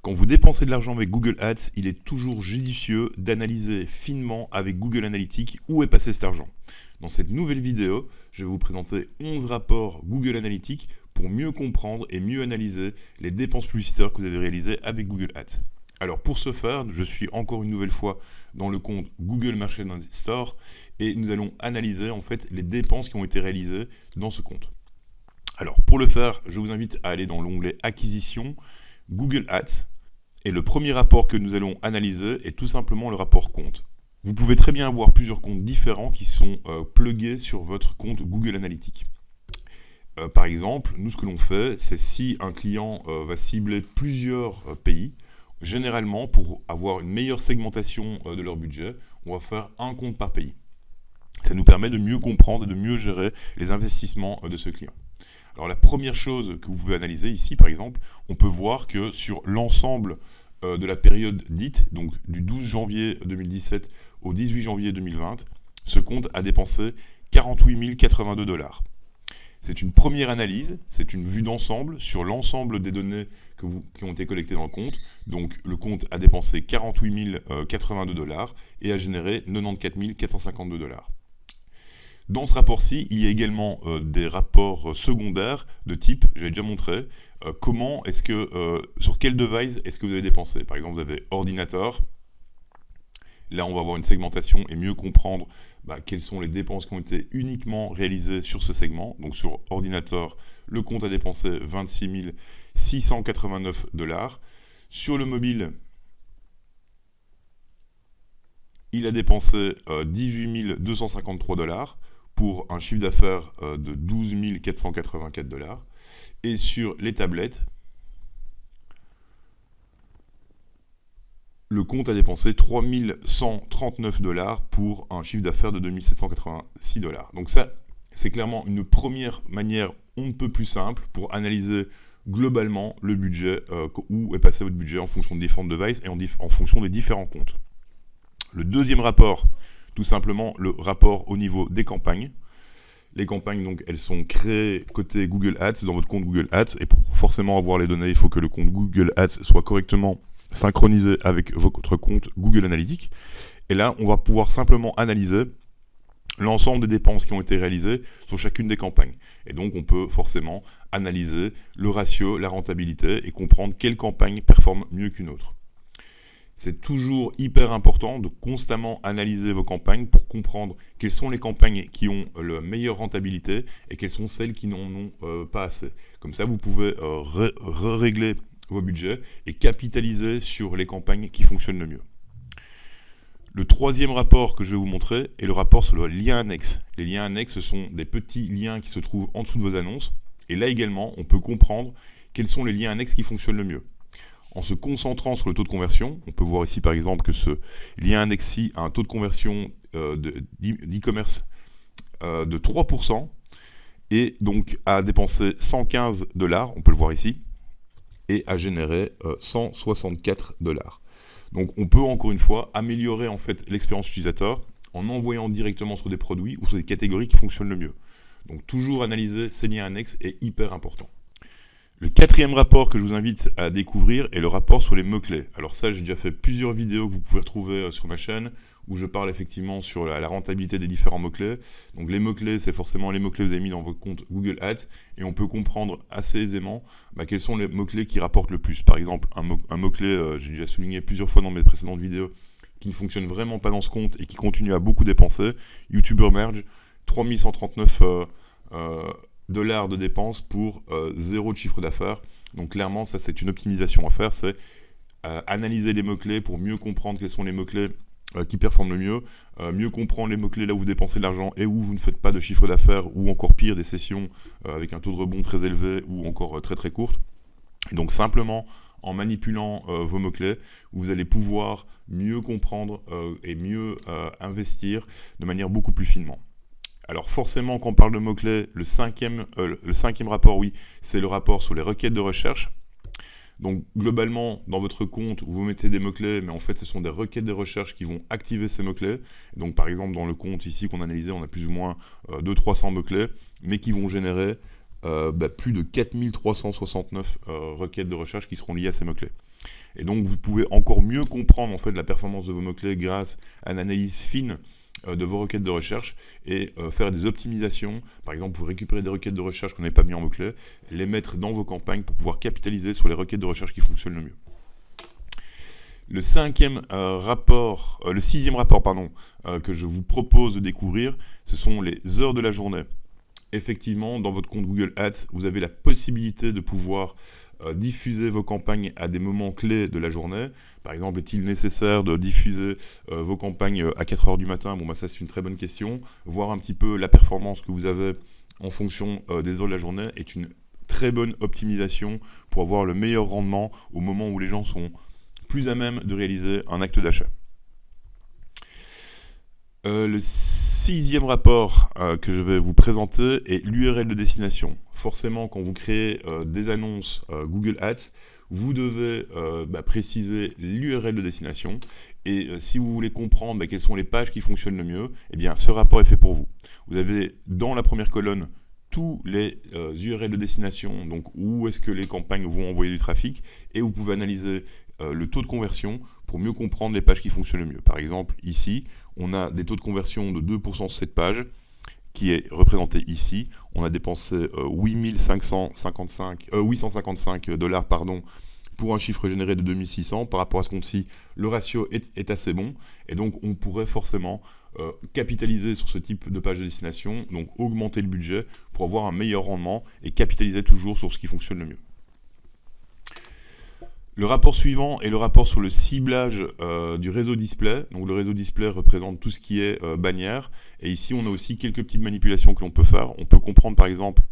Quand vous dépensez de l'argent avec Google Ads, il est toujours judicieux d'analyser finement avec Google Analytics où est passé cet argent. Dans cette nouvelle vidéo, je vais vous présenter 11 rapports Google Analytics pour mieux comprendre et mieux analyser les dépenses publicitaires que vous avez réalisées avec Google Ads. Alors pour ce faire, je suis encore une nouvelle fois dans le compte Google Merchant Store et nous allons analyser en fait les dépenses qui ont été réalisées dans ce compte. Alors pour le faire, je vous invite à aller dans l'onglet Acquisition, Google Ads. Et le premier rapport que nous allons analyser est tout simplement le rapport compte. Vous pouvez très bien avoir plusieurs comptes différents qui sont plugués sur votre compte Google Analytics. Par exemple, nous ce que l'on fait, c'est si un client va cibler plusieurs pays, généralement pour avoir une meilleure segmentation de leur budget, on va faire un compte par pays. Ça nous permet de mieux comprendre et de mieux gérer les investissements de ce client. Alors la première chose que vous pouvez analyser ici, par exemple, on peut voir que sur l'ensemble de la période dite, donc du 12 janvier 2017 au 18 janvier 2020, ce compte a dépensé 48 082 $. C'est une première analyse, c'est une vue d'ensemble sur l'ensemble des données qui ont été collectées dans le compte. Donc le compte a dépensé 48 082 $ et a généré 94 452 $. Dans ce rapport-ci, il y a également des rapports secondaires de type, j'avais déjà montré, sur quel device est-ce que vous avez dépensé. Par exemple, vous avez ordinateur. Là, on va avoir une segmentation et mieux comprendre quelles sont les dépenses qui ont été uniquement réalisées sur ce segment. Donc sur ordinateur, le compte a dépensé 26 689 $. Sur le mobile, il a dépensé 18 253 $ pour un chiffre d'affaires de 12 484 $. Et sur les tablettes, le compte a dépensé 3 139 $ pour un chiffre d'affaires de 2 786 $. Donc ça, c'est clairement une première manière on ne peut plus simple pour analyser globalement le budget, où est passé votre budget en fonction des différents devices et en fonction des différents comptes. Le deuxième rapport, tout simplement le rapport au niveau des campagnes. Les campagnes, donc, elles sont créées côté Google Ads, dans votre compte Google Ads, et pour forcément avoir les données, il faut que le compte Google Ads soit correctement synchronisé avec votre compte Google Analytics. Et là, on va pouvoir simplement analyser l'ensemble des dépenses qui ont été réalisées sur chacune des campagnes. Et donc, on peut forcément analyser le ratio, la rentabilité, et comprendre quelle campagne performe mieux qu'une autre. C'est toujours hyper important de constamment analyser vos campagnes pour comprendre quelles sont les campagnes qui ont la meilleure rentabilité et quelles sont celles qui n'en ont pas assez. Comme ça, vous pouvez régler vos budgets et capitaliser sur les campagnes qui fonctionnent le mieux. Le troisième rapport que je vais vous montrer est le rapport sur le lien annexe. Les liens annexes, ce sont des petits liens qui se trouvent en dessous de vos annonces. Et là également, on peut comprendre quels sont les liens annexes qui fonctionnent le mieux. En se concentrant sur le taux de conversion, on peut voir ici par exemple que ce lien annexe-ci a un taux de conversion d'e-commerce de 3% et donc a dépensé 115 $, on peut le voir ici, et a généré 164 $. Donc on peut encore une fois améliorer en fait l'expérience utilisateur en envoyant directement sur des produits ou sur des catégories qui fonctionnent le mieux. Donc toujours analyser ces liens annexes est hyper important. Le quatrième rapport que je vous invite à découvrir est le rapport sur les mots-clés. Alors ça, j'ai déjà fait plusieurs vidéos que vous pouvez retrouver sur ma chaîne où je parle effectivement sur la rentabilité des différents mots-clés. Donc les mots-clés, c'est forcément les mots-clés que vous avez mis dans votre compte Google Ads et on peut comprendre assez aisément quels sont les mots-clés qui rapportent le plus. Par exemple, un mot-clé, j'ai déjà souligné plusieurs fois dans mes précédentes vidéos, qui ne fonctionne vraiment pas dans ce compte et qui continue à beaucoup dépenser. YouTuber Merge, 3139 $ de dépenses pour 0 de chiffre d'affaires. Donc clairement, ça c'est une optimisation à faire, c'est analyser les mots-clés pour mieux comprendre quels sont les mots-clés qui performent le mieux, mieux comprendre les mots-clés là où vous dépensez de l'argent et où vous ne faites pas de chiffre d'affaires, ou encore pire, des sessions avec un taux de rebond très élevé ou encore très très courte. Et donc simplement en manipulant vos mots-clés, vous allez pouvoir mieux comprendre et mieux investir de manière beaucoup plus finement. Alors forcément, quand on parle de mots-clés, le cinquième rapport, oui, c'est le rapport sur les requêtes de recherche. Donc globalement, dans votre compte, vous mettez des mots-clés, mais en fait, ce sont des requêtes de recherche qui vont activer ces mots-clés. Donc par exemple, dans le compte ici qu'on a analysé, on a plus ou moins 200-300 mots-clés, mais qui vont générer plus de 4369 requêtes de recherche qui seront liées à ces mots-clés. Et donc vous pouvez encore mieux comprendre en fait la performance de vos mots-clés grâce à une analyse fine de vos requêtes de recherche et faire des optimisations. Par exemple, vous récupérez des requêtes de recherche qu'on n'avait pas mis en mots-clés, les mettre dans vos campagnes pour pouvoir capitaliser sur les requêtes de recherche qui fonctionnent le mieux. Le sixième rapport, que je vous propose de découvrir, ce sont les heures de la journée. Effectivement, dans votre compte Google Ads, vous avez la possibilité de pouvoir diffuser vos campagnes à des moments clés de la journée. Par exemple, est-il nécessaire de diffuser vos campagnes à 4 heures du matin ? Bon, ça c'est une très bonne question. Voir un petit peu la performance que vous avez en fonction des heures de la journée est une très bonne optimisation pour avoir le meilleur rendement au moment où les gens sont plus à même de réaliser un acte d'achat. Le sixième rapport que je vais vous présenter est l'URL de destination. Forcément, quand vous créez des annonces Google Ads, vous devez préciser l'URL de destination. Et si vous voulez comprendre quelles sont les pages qui fonctionnent le mieux, eh bien, ce rapport est fait pour vous. Vous avez dans la première colonne tous les URL de destination, donc où est-ce que les campagnes vont envoyer du trafic, et vous pouvez analyser le taux de conversion pour mieux comprendre les pages qui fonctionnent le mieux. Par exemple, ici, on a des taux de conversion de 2% sur cette page, qui est représentée ici. On a dépensé 855 $ pour un chiffre généré de 2600. Par rapport à ce compte-ci, le ratio est assez bon, et donc on pourrait forcément capitaliser sur ce type de page de destination, donc augmenter le budget pour avoir un meilleur rendement et capitaliser toujours sur ce qui fonctionne le mieux. Le rapport suivant est le rapport sur le ciblage du réseau display. Donc le réseau display représente tout ce qui est bannière. Et ici, on a aussi quelques petites manipulations que l'on peut faire. On peut comprendre par exemple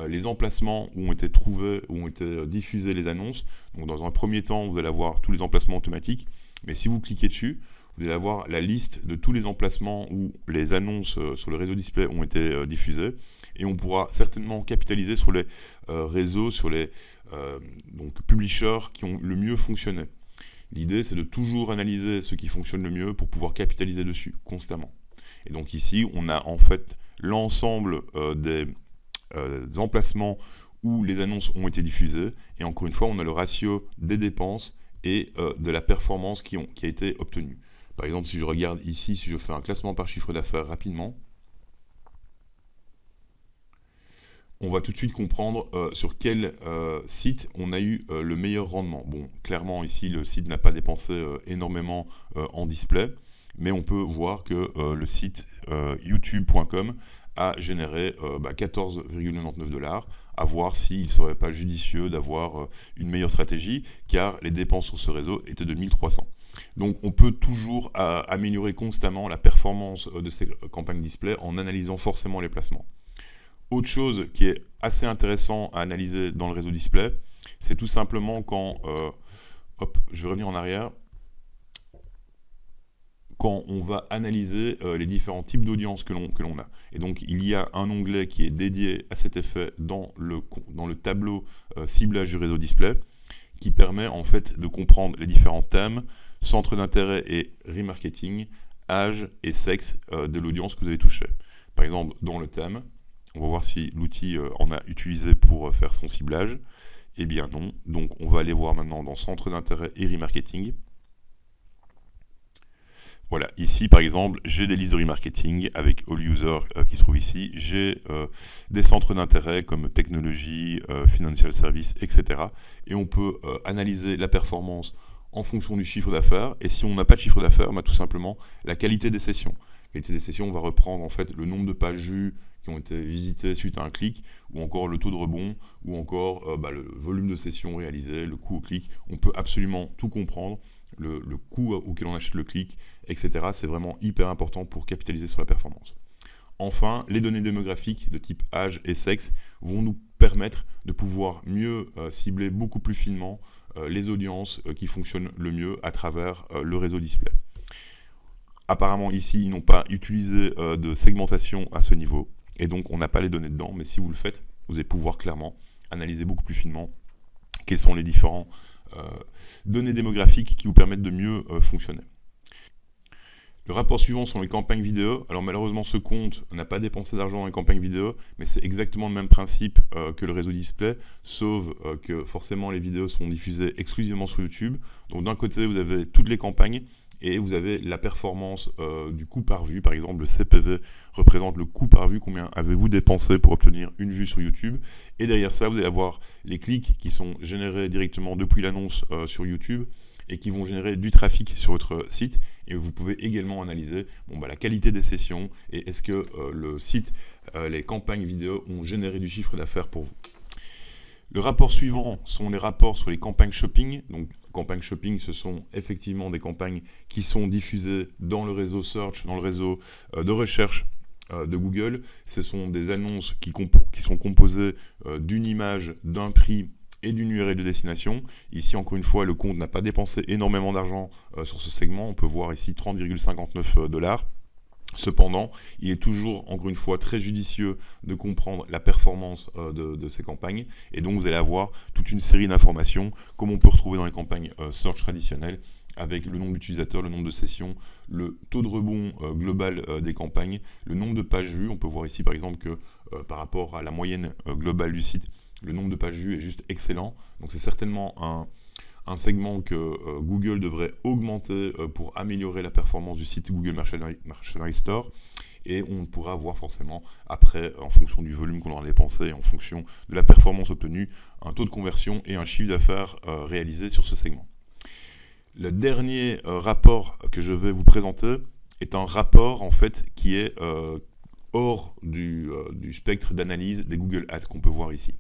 les emplacements où ont été trouvés, où ont été diffusées les annonces. Donc dans un premier temps, vous allez avoir tous les emplacements automatiques. Mais si vous cliquez dessus, vous allez avoir la liste de tous les emplacements où les annonces sur le réseau display ont été diffusées. Et on pourra certainement capitaliser sur les réseaux, sur les publishers qui ont le mieux fonctionné. L'idée, c'est de toujours analyser ce qui fonctionne le mieux pour pouvoir capitaliser dessus constamment. Et donc ici, on a en fait l'ensemble des emplacements où les annonces ont été diffusées. Et encore une fois, on a le ratio des dépenses et de la performance qui a été obtenue. Par exemple, si je regarde ici, si je fais un classement par chiffre d'affaires rapidement, on va tout de suite comprendre sur quel site on a eu le meilleur rendement. Bon, clairement ici, le site n'a pas dépensé énormément en display, mais on peut voir que le site youtube.com a généré 14,99 $, à voir s'il ne serait pas judicieux d'avoir une meilleure stratégie, car les dépenses sur ce réseau étaient de 1300. Donc on peut toujours améliorer constamment la performance de ces campagnes display en analysant forcément les placements. Autre chose qui est assez intéressant à analyser dans le réseau display, c'est tout simplement quand, je vais revenir en arrière, quand on va analyser les différents types d'audience que l'on a. Et donc il y a un onglet qui est dédié à cet effet dans le tableau ciblage du réseau display, qui permet en fait de comprendre les différents thèmes, centres d'intérêt et remarketing, âge et sexe de l'audience que vous avez touché. Par exemple, dans le thème, on va voir si l'outil en a utilisé pour faire son ciblage. Eh bien non. Donc on va aller voir maintenant dans centre d'intérêt et remarketing. Voilà, ici par exemple, j'ai des listes de remarketing avec All User qui se trouve ici. J'ai des centres d'intérêt comme technologie, financial service, etc. Et on peut analyser la performance en fonction du chiffre d'affaires. Et si on n'a pas de chiffre d'affaires, tout simplement la qualité des sessions. La qualité des sessions, on va reprendre en fait le nombre de pages vues qui ont été visitées suite à un clic, ou encore le taux de rebond, ou encore le volume de sessions réalisées, le coût au clic. On peut absolument tout comprendre, le coût auquel on achète le clic, etc. C'est vraiment hyper important pour capitaliser sur la performance. Enfin, les données démographiques de type âge et sexe vont nous permettre de pouvoir mieux cibler beaucoup plus finement les audiences qui fonctionnent le mieux à travers le réseau display. Apparemment ici, ils n'ont pas utilisé de segmentation à ce niveau, et donc on n'a pas les données dedans, mais si vous le faites, vous allez pouvoir clairement analyser beaucoup plus finement quelles sont les différentes données démographiques qui vous permettent de mieux fonctionner. Le rapport suivant sont les campagnes vidéo. Alors malheureusement, ce compte n'a pas dépensé d'argent dans les campagnes vidéo, mais c'est exactement le même principe que le réseau display, sauf que forcément les vidéos sont diffusées exclusivement sur YouTube. Donc d'un côté, vous avez toutes les campagnes et vous avez la performance du coût par vue. Par exemple, le CPV représente le coût par vue. Combien avez-vous dépensé pour obtenir une vue sur YouTube? Et derrière ça, vous allez avoir les clics qui sont générés directement depuis l'annonce sur YouTube et qui vont générer du trafic sur votre site. Et vous pouvez également analyser la qualité des sessions et est-ce que le site, les campagnes vidéo ont généré du chiffre d'affaires pour vous. Le rapport suivant sont les rapports sur les campagnes shopping. Donc, campagnes shopping, ce sont effectivement des campagnes qui sont diffusées dans le réseau search, dans le réseau de recherche de Google. Ce sont des annonces qui sont composées d'une image, d'un prix et d'une URL de destination. Ici, encore une fois, le compte n'a pas dépensé énormément d'argent sur ce segment. On peut voir ici 30,59 $. Cependant, il est toujours, encore une fois, très judicieux de comprendre la performance de ces campagnes. Et donc, vous allez avoir toute une série d'informations, comme on peut retrouver dans les campagnes search traditionnelles, avec le nombre d'utilisateurs, le nombre de sessions, le taux de rebond global des campagnes, le nombre de pages vues. On peut voir ici, par exemple, que par rapport à la moyenne globale du site, le nombre de pages vues est juste excellent. Donc c'est certainement un segment que Google devrait augmenter pour améliorer la performance du site Google Merchandise Store. Et on pourra voir forcément après, en fonction du volume qu'on aura dépensé, en fonction de la performance obtenue, un taux de conversion et un chiffre d'affaires réalisé sur ce segment. Le dernier rapport que je vais vous présenter est un rapport en fait qui est hors du spectre d'analyse des Google Ads qu'on peut voir ici.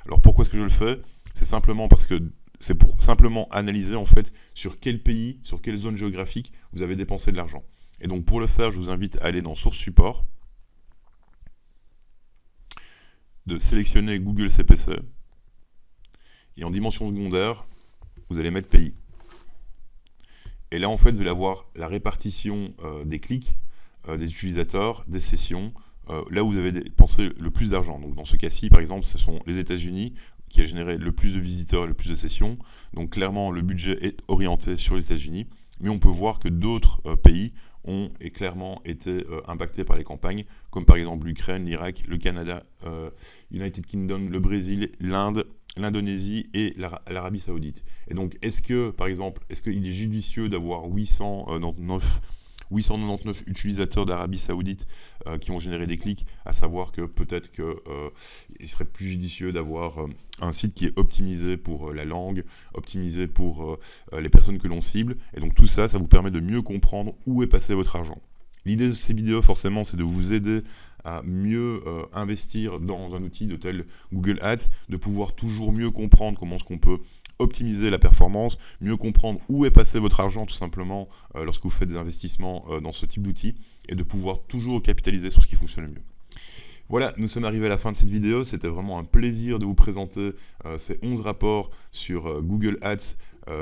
Alors pourquoi est-ce que je le fais? C'est simplement parce que c'est pour simplement analyser en fait sur quel pays, sur quelle zone géographique vous avez dépensé de l'argent. Et donc pour le faire, je vous invite à aller dans Source Support, de sélectionner Google CPC, et en dimension secondaire, vous allez mettre pays. Et là en fait, vous allez avoir la répartition des clics, des utilisateurs, des sessions, là où vous avez dépensé le plus d'argent. Donc dans ce cas-ci, par exemple, ce sont les États-Unis qui a généré le plus de visiteurs et le plus de sessions. Donc clairement, le budget est orienté sur les États-Unis, mais on peut voir que d'autres pays ont clairement été impactés par les campagnes, comme par exemple l'Ukraine, l'Irak, le Canada, United Kingdom, le Brésil, l'Inde, l'Indonésie et l'Arabie Saoudite. Et donc, est-ce que, par exemple, est-ce qu'il est judicieux d'avoir 899 utilisateurs d'Arabie Saoudite qui ont généré des clics, à savoir que peut-être qu'il serait plus judicieux d'avoir un site qui est optimisé pour la langue, optimisé pour les personnes que l'on cible, et donc tout ça, ça vous permet de mieux comprendre où est passé votre argent. L'idée de ces vidéos, forcément, c'est de vous aider à mieux investir dans un outil de tel Google Ads, de pouvoir toujours mieux comprendre comment est-ce qu'on peut optimiser la performance, mieux comprendre où est passé votre argent tout simplement lorsque vous faites des investissements dans ce type d'outils, et de pouvoir toujours capitaliser sur ce qui fonctionne le mieux. Voilà, nous sommes arrivés à la fin de cette vidéo. C'était vraiment un plaisir de vous présenter ces 11 rapports sur Google Ads,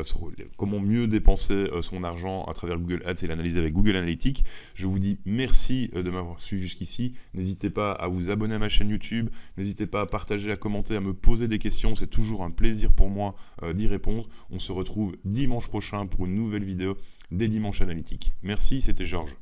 sur comment mieux dépenser son argent à travers Google Ads et l'analyser avec Google Analytics. Je vous dis merci de m'avoir suivi jusqu'ici. N'hésitez pas à vous abonner à ma chaîne YouTube. N'hésitez pas à partager, à commenter, à me poser des questions. C'est toujours un plaisir pour moi d'y répondre. On se retrouve dimanche prochain pour une nouvelle vidéo des Dimanches Analytiques. Merci, c'était Georges.